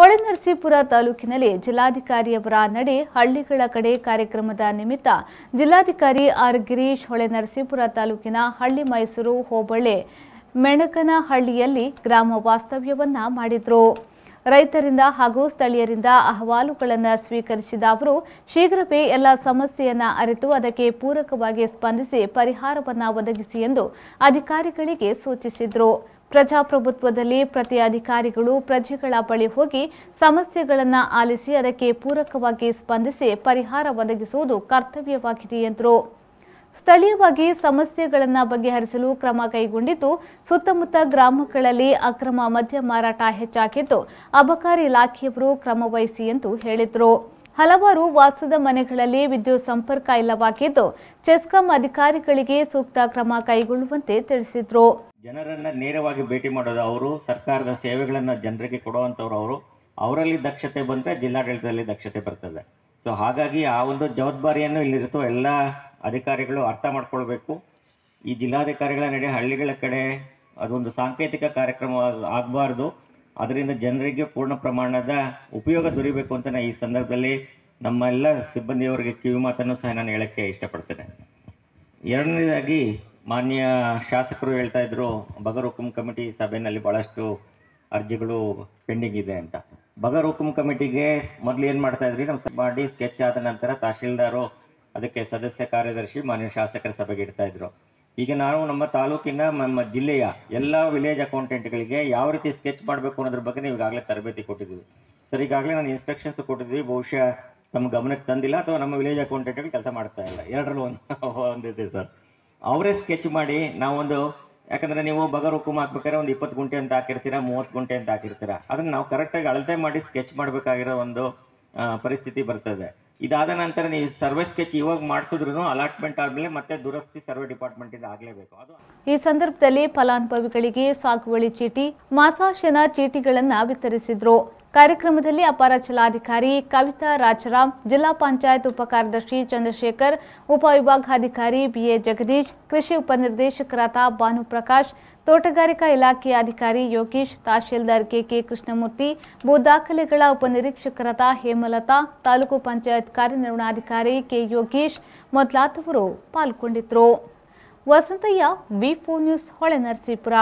ಹೊಳೆನರಸೀಪುರ ತಾಲೂಕಿನಲ್ಲಿ ಜಿಲ್ಲಾಧಿಕಾರಿಯವರ ನಡೆ ಹಳ್ಳಿಗಳ ಕಡೆ ಕಾರ್ಯಕ್ರಮದ ನಿಮಿತ್ತ ಜಿಲ್ಲಾಧಿಕಾರಿ ಆರ್ ಗಿರೀಶ್ ಹೊಳೆನರಸೀಪುರ ತಾಲೂಕಿನ ಹಳ್ಳಿ ಮೈಸೂರು ಹೋಬಳಿ ಮೆಣಕನಹಳ್ಳಿಯಲ್ಲಿ ಗ್ರಾಮ ವಾಸ್ತವ್ಯವನ್ನ ಮಾಡಿದರು. ರೈತರಿಂದ ಹಾಗೂ ಸ್ಥಳೀಯರಿಂದ ಅಹವಾಲುಗಳನ್ನು ಸ್ವೀಕರಿಸಿದ ಅವರು ಶೀಘ್ರವೇ ಎಲ್ಲ ಸಮಸ್ಯೆಯನ್ನ ಅರಿತು ಅದಕ್ಕೆ ಪೂರಕವಾಗಿ ಸ್ಪಂದಿಸಿ ಪರಿಹಾರವನ್ನು ಒದಗಿಸಿ ಎಂದು ಅಧಿಕಾರಿಗಳಿಗೆ ಸೂಚಿಸಿದರು. ಪ್ರಜಾಪ್ರಭುತ್ವದಲ್ಲಿ ಪ್ರತಿ ಅಧಿಕಾರಿಗಳು ಪ್ರಜೆಗಳ ಬಳಿ ಹೋಗಿ ಸಮಸ್ಯೆಗಳನ್ನು ಆಲಿಸಿ ಅದಕ್ಕೆ ಪೂರಕವಾಗಿ ಸ್ಪಂದಿಸಿ ಪರಿಹಾರ ಒದಗಿಸುವುದು ಕರ್ತವ್ಯವಾಗಿದೆ ಎಂದರು. ಸ್ಥಳೀಯವಾಗಿ ಸಮಸ್ಯೆಗಳನ್ನು ಬಗೆಹರಿಸಲು ಕ್ರಮ ಕೈಗೊಂಡಿದ್ದು, ಸುತ್ತಮುತ್ತ ಗ್ರಾಮಗಳಲ್ಲಿ ಅಕ್ರಮ ಮದ್ಯ ಮಾರಾಟ ಹೆಚ್ಚಾಗಿದ್ದು ಅಬಕಾರಿ ಇಲಾಖೆಯವರು ಕ್ರಮ ವಹಿಸಿ ಎಂದು ಹೇಳಿದರು. ಹಲವಾರು ವಾಸದ ಮನೆಗಳಲ್ಲಿ ವಿದ್ಯುತ್ ಸಂಪರ್ಕ ಇಲ್ಲವಾಗಿದ್ದು ಚೆಸ್ಕಾಂ ಅಧಿಕಾರಿಗಳಿಗೆ ಸೂಕ್ತ ಕ್ರಮ ಕೈಗೊಳ್ಳುವಂತೆ ತಿಳಿಸಿದರು. ಜನರನ್ನ ನೇರವಾಗಿ ಭೇಟಿ ಮಾಡೋದು ಅವರು, ಸರ್ಕಾರದ ಸೇವೆಗಳನ್ನು ಜನರಿಗೆ ಕೊಡುವಂಥವ್ರು ಅವರಲ್ಲಿ ದಕ್ಷತೆ ಬಂದರೆ ಜಿಲ್ಲಾಡಳಿತದಲ್ಲಿ ದಕ್ಷತೆ ಬರ್ತದೆ. ಸೊ ಹಾಗಾಗಿ ಆ ಒಂದು ಜವಾಬ್ದಾರಿಯನ್ನು ಇಲ್ಲಿರುತ್ತೋ ಎಲ್ಲ ಅಧಿಕಾರಿಗಳು ಅರ್ಥ ಮಾಡ್ಕೊಳ್ಬೇಕು. ಈ ಜಿಲ್ಲಾಧಿಕಾರಿಗಳ ನಡೆ ಹಳ್ಳಿಗಳ ಕಡೆ ಅದೊಂದು ಸಾಂಕೇತಿಕ ಕಾರ್ಯಕ್ರಮ ಆಗಬಾರ್ದು. ಅದರಿಂದ ಜನರಿಗೆ ಪೂರ್ಣ ಪ್ರಮಾಣದ ಉಪಯೋಗ ದೊರೀಬೇಕು ಅಂತ ಈ ಸಂದರ್ಭದಲ್ಲಿ ನಮ್ಮ ಎಲ್ಲ ಸಿಬ್ಬಂದಿಯವರಿಗೆ ಕಿವಿ ಮಾತನ್ನು ಸಹ ನಾನು ಹೇಳೋಕ್ಕೆ ಇಷ್ಟಪಡ್ತೇನೆ. ಎರಡನೇದಾಗಿ ಮಾನ್ಯ ಶಾಸಕರು ಹೇಳ್ತಾ ಇದ್ರು, ಬಗರ್ ಹುಕುಂ ಕಮಿಟಿ ಸಭೆಯಲ್ಲಿ ಭಾಳಷ್ಟು ಅರ್ಜಿಗಳು ಪೆಂಡಿಂಗ್ ಇದೆ ಅಂತ. ಬಗರ್ ಹುಕುಂ ಕಮಿಟಿಗೆ ಮೊದಲು ಏನು ಮಾಡ್ತಾ ಇದ್ರಿ, ನಾವು ಮಾಡಿ ಸ್ಕೆಚ್ ಆದ ನಂತರ ತಹಶೀಲ್ದಾರು ಅದಕ್ಕೆ ಸದಸ್ಯ ಕಾರ್ಯದರ್ಶಿ ಮಾನ್ಯ ಶಾಸಕರ ಸಭೆಗೆ ಇಡ್ತಾ ಇದ್ರು. ಈಗ ನಾವು ನಮ್ಮ ತಾಲೂಕಿನ ನಮ್ಮ ಜಿಲ್ಲೆಯ ಎಲ್ಲ ವಿಲೇಜ್ ಅಕೌಂಟೆಂಟ್ಗಳಿಗೆ ಯಾವ ರೀತಿ ಸ್ಕೆಚ್ ಮಾಡಬೇಕು ಅನ್ನೋದ್ರ ಬಗ್ಗೆ ನೀವು ಈಗಾಗಲೇ ತರಬೇತಿ ಕೊಟ್ಟಿದ್ದೀವಿ ಸರ್. ಈಗಾಗಲೇ ನಾನು ಇನ್ಸ್ಟ್ರಕ್ಷನ್ಸ್ ಕೊಟ್ಟಿದ್ದೀವಿ, ಬಹುಶಃ ತಮ್ಮ ಗಮನಕ್ಕೆ ತಂದಿಲ್ಲ ಅಥವಾ ನಮ್ಮ ವಿಲೇಜ್ ಅಕೌಂಟೆಂಟ್ಗಳು ಕೆಲಸ ಮಾಡ್ತಾ ಇಲ್ಲ, ಎರಡರಲ್ಲೂ ಒಂದಿದೆ ಸರ್. ಅವರೇ ಸ್ಕೆಚ್ ಮಾಡಿ ನಾವೊಂದು, ಯಾಕಂದರೆ ನೀವು ಬಗರ್ ಹುಕುಂ ಹಾಕ್ಬೇಕಾದ್ರೆ ಒಂದು 20 ಗುಂಟೆ ಅಂತ ಹಾಕಿರ್ತೀರಾ, 30 ಗುಂಟೆ ಅಂತ ಹಾಕಿರ್ತೀರಾ. ಅದನ್ನು ನಾವು ಕರೆಕ್ಟಾಗಿ ಅಳತೆ ಮಾಡಿ ಸ್ಕೆಚ್ ಮಾಡಬೇಕಾಗಿರೋ ಒಂದು ಪರಿಸ್ಥಿತಿ ಬರ್ತದೆ. ಇದಾದ ನಂತರ ನೀವು ಸರ್ವೆ ಸ್ಕೆಚ್ ಇವಾಗ ಮಾಡಿಸಿದ್ರು ಅಲಾಟ್ಮೆಂಟ್ ಆದಮೇಲೆ ಮತ್ತೆ ದುರಸ್ತಿ ಸರ್ವೆ ಡಿಪಾರ್ಟ್ಮೆಂಟಿಂದ ಆಗಲೇಬೇಕು. ಈ ಸಂದರ್ಭದಲ್ಲಿ ಫಲಾನುಭವಿಗಳಿಗೆ ಸಾಗುವಳಿ ಚೀಟಿ, ಮಾಸಾಶನ ಚೀಟಿಗಳನ್ನು ವಿತರಿಸಿದ್ರು. ಕಾರ್ಯಕ್ರಮದಲ್ಲಿ ಅಪರ ಜಿಲ್ಲಾಧಿಕಾರಿ ಕವಿತಾ ರಾಜರಾಮ್, ಜಿಲ್ಲಾ ಪಂಚಾಯತ್ ಉಪಕಾರ್ಯದರ್ಶಿ ಚಂದ್ರಶೇಖರ್, ಉಪವಿಭಾಗಾಧಿಕಾರಿ ಬಿಎ ಜಗದೀಶ್, ಕೃಷಿ ಉಪನಿರ್ದೇಶಕರಾದ ಭಾನುಪ್ರಕಾಶ್, ತೋಟಗಾರಿಕಾ ಇಲಾಖೆ ಅಧಿಕಾರಿ ಯೋಗೇಶ್, ತಹಶೀಲ್ದಾರ್ ಕೆಕೆ ಕೃಷ್ಣಮೂರ್ತಿ, ಭೂ ದಾಖಲೆಗಳ ಉಪನಿರೀಕ್ಷಕರಾದ ಹೇಮಲತಾ, ತಾಲೂಕು ಪಂಚಾಯತ್ ಕಾರ್ಯನಿರ್ವಹಣಾಧಿಕಾರಿ ಕೆ ಯೋಗೇಶ್ ಮೊದಲಾದವರು ಪಾಲ್ಗೊಂಡಿದ್ದರು. ವಸಂತಯ್ಯ, ವಿ4 ನ್ಯೂಸ್, ಹೊಳೆನರಸೀಪುರ.